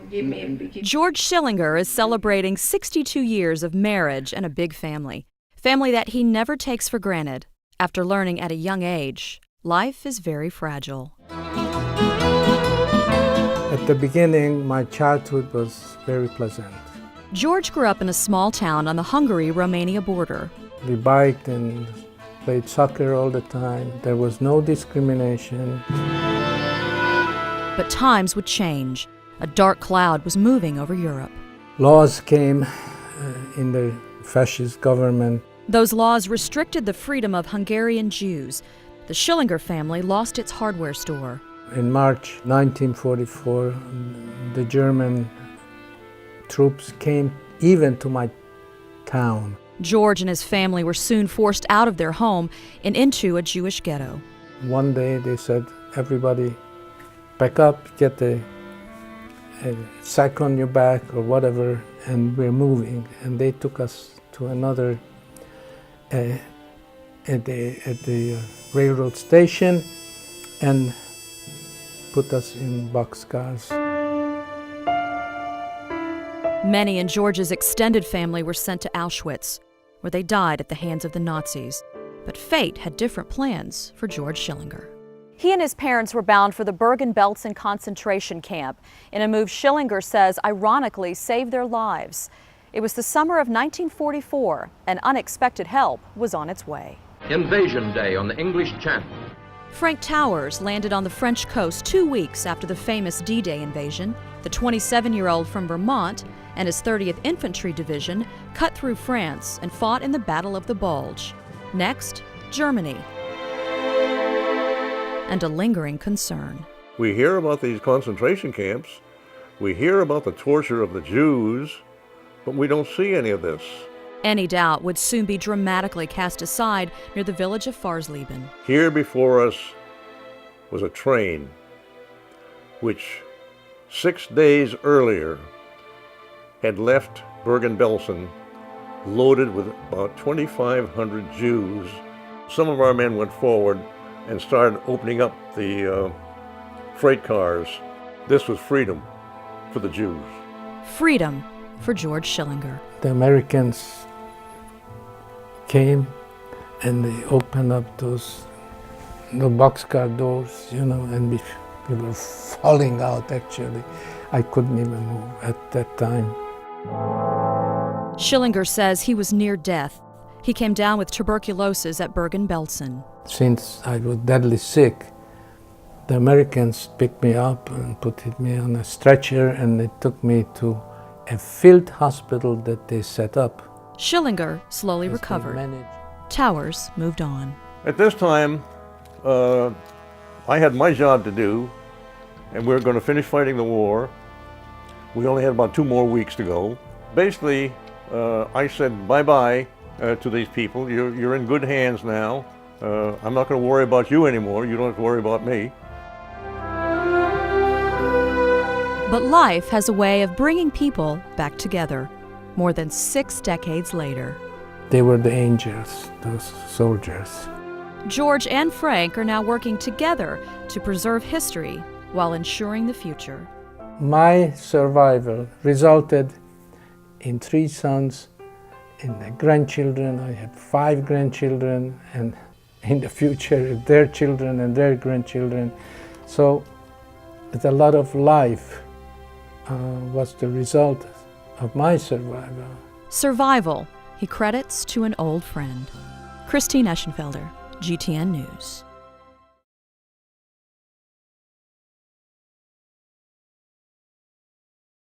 George Schillinger is celebrating 62 years of marriage and a big family. Family that he never takes for granted. After learning at a young age, life is very fragile. At the beginning, my childhood was very pleasant. George grew up in a small town on the Hungary-Romania border. We biked and played soccer all the time. There was no discrimination. But times would change. A dark cloud was moving over Europe. Laws came in the fascist government. Those laws restricted the freedom of Hungarian Jews. The Schillinger family lost its hardware store. In March 1944, the German troops came even to my town. George and his family were soon forced out of their home and into a Jewish ghetto. One day they said, everybody pack up, get a sack on your back or whatever, and we're moving. And they took us to another, at the railroad station, and put us in boxcars. Many in George's extended family were sent to Auschwitz, where they died at the hands of the Nazis. But fate had different plans for George Schillinger. He and his parents were bound for the Bergen-Belsen concentration camp in a move Schillinger says ironically saved their lives. It was the summer of 1944, and unexpected help was on its way. Invasion Day on the English Channel. Frank Towers landed on the French coast 2 weeks after the famous D-Day invasion. The 27-year-old from Vermont and his 30th Infantry Division cut through France and fought in the Battle of the Bulge. Next, Germany. And a lingering concern. We hear about these concentration camps, we hear about the torture of the Jews, but we don't see any of this. Any doubt would soon be dramatically cast aside near the village of Farsleben. Here before us was a train which 6 days earlier had left Bergen-Belsen loaded with about 2,500 Jews. Some of our men went forward and started opening up the freight cars. This was freedom for the Jews. Freedom for George Schillinger. The Americans came and they opened up the boxcar doors, and we were falling out actually. I couldn't even move at that time. Schillinger says he was near death. He came down with tuberculosis at Bergen-Belsen. Since I was deadly sick, the Americans picked me up and put me on a stretcher, and they took me to a field hospital that they set up. Schillinger slowly recovered. Towers moved on. At this time, I had my job to do, and we were going to finish fighting the war. We only had about 2 more weeks to go. Basically, I said bye-bye to these people. You're in good hands now. I'm not going to worry about you anymore. You don't have to worry about me. But life has a way of bringing people back together, more than 6 decades later. They were the angels, those soldiers. George and Frank are now working together to preserve history while ensuring the future. My survival resulted in 3 sons, in the grandchildren. I had 5 grandchildren, and in the future, their children and their grandchildren. So it's a lot of life was the result of my survival. Survival, he credits to an old friend. Christine Eschenfelder, GTN News.